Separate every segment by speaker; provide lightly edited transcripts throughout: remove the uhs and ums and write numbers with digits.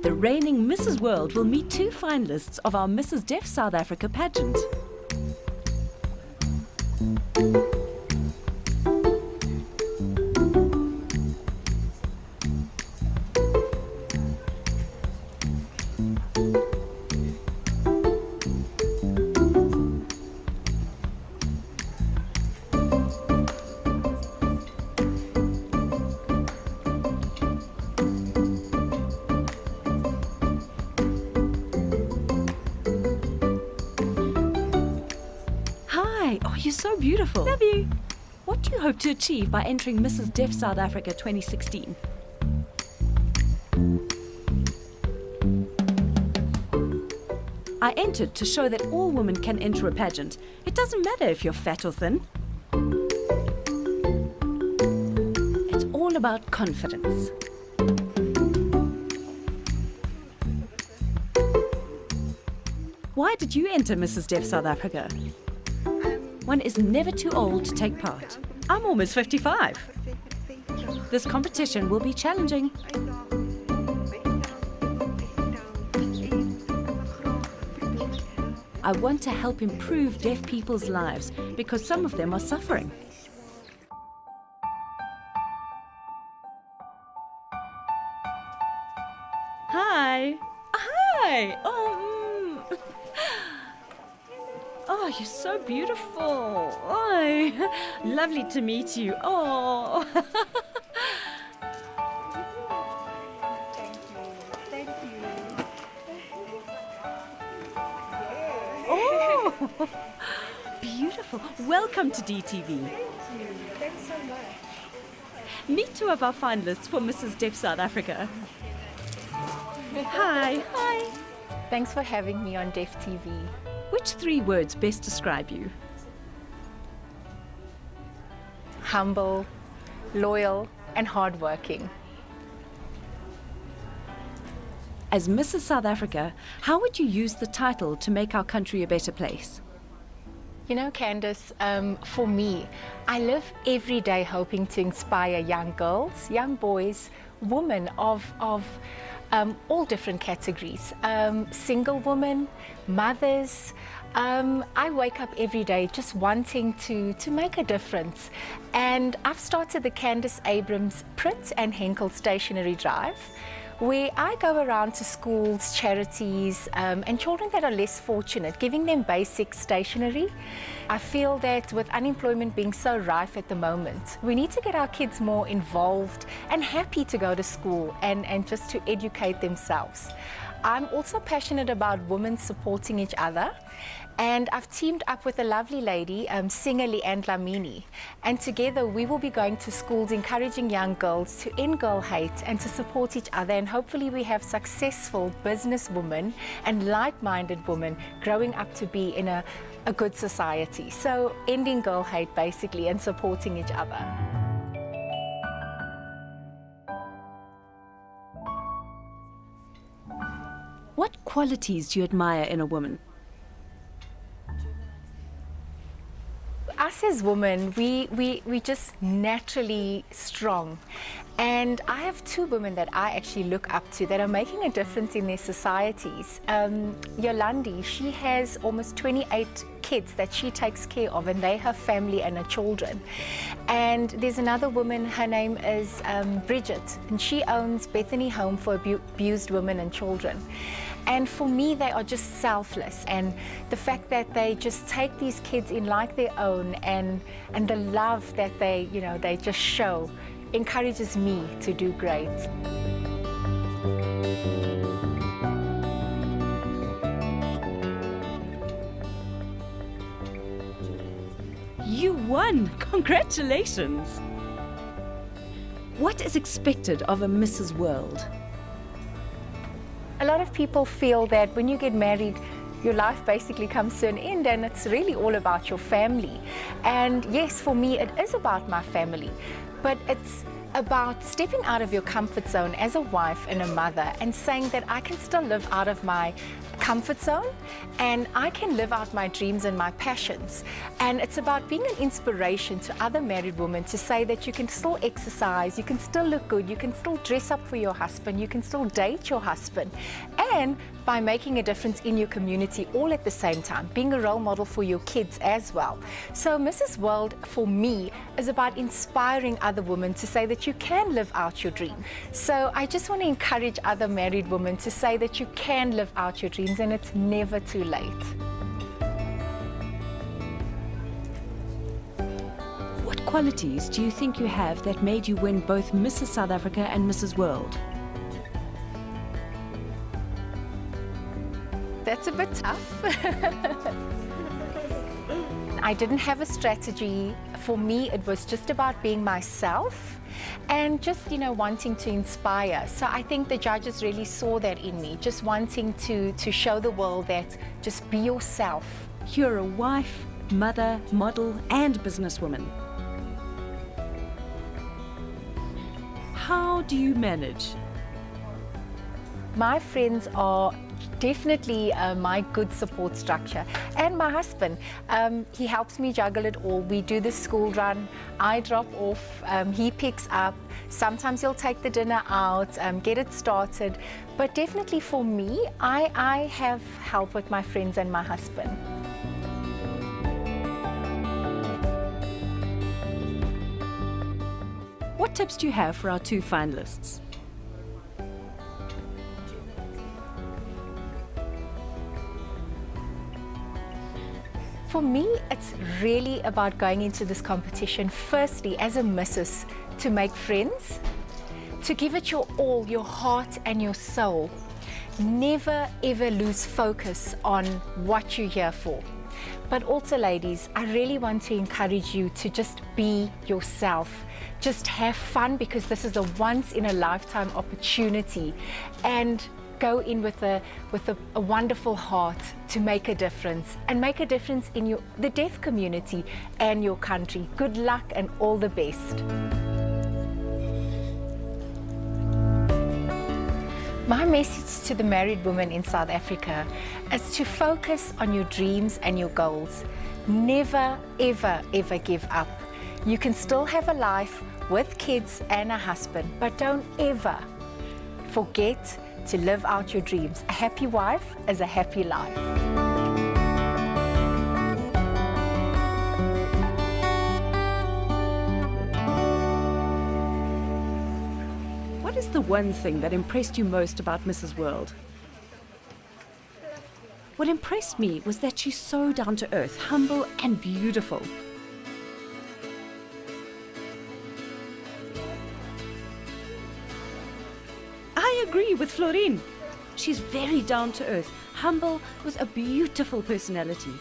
Speaker 1: the reigning Mrs. World will meet two finalists of our Mrs. Deaf South Africa pageant. Oh, you're so beautiful. Love you. What do you hope to achieve by entering Mrs. Deaf South Africa 2016? I entered to show that all women can enter a pageant. It doesn't matter if you're fat or thin. It's all about confidence. Why did you enter Mrs. Deaf South Africa? One is never too old to take part. I'm almost 55. This competition will be challenging. I want to help improve deaf people's lives because some of them are suffering. Hi. Hi. Oh, you're so beautiful. Oh, lovely to meet you. Oh.
Speaker 2: Thank you.
Speaker 1: Oh, beautiful. Welcome to DTV.
Speaker 2: Thank you. Thanks so much.
Speaker 1: Meet two of our finalists for Mrs. Deaf South Africa. Hi. Hi.
Speaker 3: Thanks for having me on DeafTV.
Speaker 1: Which three words best describe you?
Speaker 3: Humble, loyal, and hardworking.
Speaker 1: As Mrs. South Africa, how would you use the title to make our country a better place?
Speaker 3: You know, Candice, for me, I live every day hoping to inspire young girls, young boys, women of all different categories, single women, mothers. I wake up every day just wanting to make a difference. And I've started the Candice Abrahams print and Henkel stationery drive, where I go around to schools, charities, and children that are less fortunate, giving them basic stationery. I feel that with unemployment being so rife at the moment, we need to get our kids more involved and happy to go to school and just to educate themselves. I'm also passionate about women supporting each other, and I've teamed up with a lovely lady, singer Leanne Lamini, and together we will be going to schools encouraging young girls to end girl hate and to support each other, and hopefully we have successful businesswomen and like-minded women growing up to be in a good society. So ending girl hate basically and supporting each other.
Speaker 1: What qualities do you admire in a woman?
Speaker 3: Us as women, we just naturally strong. And I have two women that I actually look up to that are making a difference in their societies. Yolandi, she has almost 28 kids that she takes care of, and they have family and her children. And there's another woman, her name is Bridget, and she owns Bethany Home for Abused Women and Children. And for me, they are just selfless, and the fact that they just take these kids in like their own, and the love that they just show encourages me to do great.
Speaker 1: You won! Congratulations! What is expected of a Mrs. World?
Speaker 3: A lot of people feel that when you get married, your life basically comes to an end, and it's really all about your family. And yes, for me, it is about my family, but it's about stepping out of your comfort zone as a wife and a mother and saying that I can still live out of my comfort zone and I can live out my dreams and my passions. And it's about being an inspiration to other married women to say that you can still exercise, you can still look good, you can still dress up for your husband, you can still date your husband, and by making a difference in your community all at the same time, being a role model for your kids as well. So Mrs. World for me is about inspiring other women to say that you can live out your dream. So I just want to encourage other married women to say that you can live out your dreams and it's never too late.
Speaker 1: What qualities do you think you have that made you win both Mrs. South Africa and Mrs. World?
Speaker 3: That's a bit tough. I didn't have a strategy. For me, it was just about being myself and just, wanting to inspire. So I think the judges really saw that in me, just wanting to show the world that just be yourself.
Speaker 1: You're a wife, mother, model, and businesswoman. How do you manage?
Speaker 3: My friends are definitely my good support structure, and my husband, he helps me juggle it all. We do the school run, I drop off, he picks up, sometimes he'll take the dinner out, get it started, but definitely for me, I have help with my friends and my husband.
Speaker 1: What tips do you have for our two finalists?
Speaker 3: For me, it's really about going into this competition, firstly, as a missus, to make friends, to give it your all, your heart and your soul. Never, ever lose focus on what you're here for. But also, ladies, I really want to encourage you to just be yourself. Just have fun, because this is a once-in-a-lifetime opportunity. And go in with a wonderful heart to make a difference, and make a difference in the deaf community and your country. Good luck and all the best. My message to the married women in South Africa is to focus on your dreams and your goals. Never, ever, ever give up. You can still have a life with kids and a husband, but don't ever forget to live out your dreams. A happy wife is a happy life.
Speaker 1: What is the one thing that impressed you most about Mrs. World? What impressed me was that she's so down to earth, humble and beautiful. I agree with Florein. She's very down to earth, humble, with a beautiful personality.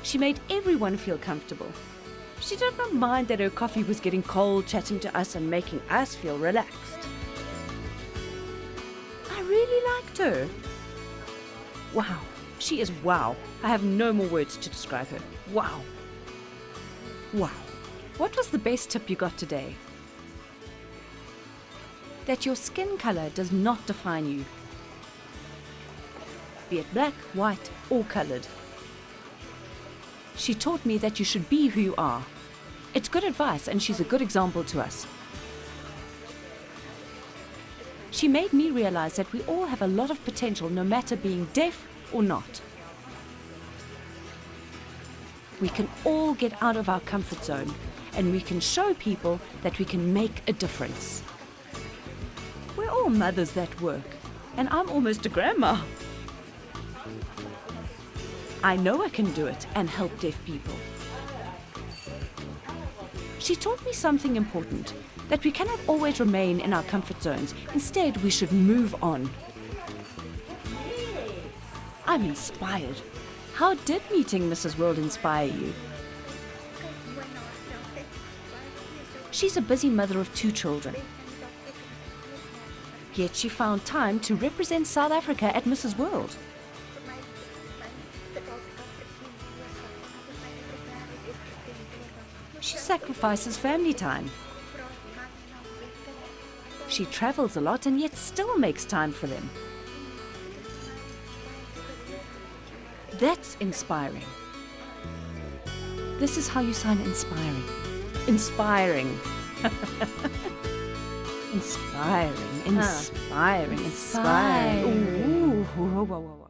Speaker 1: She made everyone feel comfortable. She did not mind that her coffee was getting cold, chatting to us and making us feel relaxed. I really liked her. Wow, she is wow. I have no more words to describe her. Wow. Wow. What was the best tip you got today? That your skin color does not define you, be it black, white, or colored. She taught me that you should be who you are. It's good advice, and she's a good example to us. She made me realize that we all have a lot of potential, no matter being deaf or not. We can all get out of our comfort zone, and we can show people that we can make a difference. We're all mothers that work, and I'm almost a grandma. I know I can do it and help deaf people. She taught me something important, that we cannot always remain in our comfort zones. Instead, we should move on. I'm inspired. How did meeting Mrs. World inspire you? She's a busy mother of 2 children. Yet she found time to represent South Africa at Mrs. World. She sacrifices family time. She travels a lot and yet still makes time for them. That's inspiring. This is how you sign inspiring. Inspiring. Inspiring. Inspiring. Inspiring. Ooh, whoa, whoa, whoa.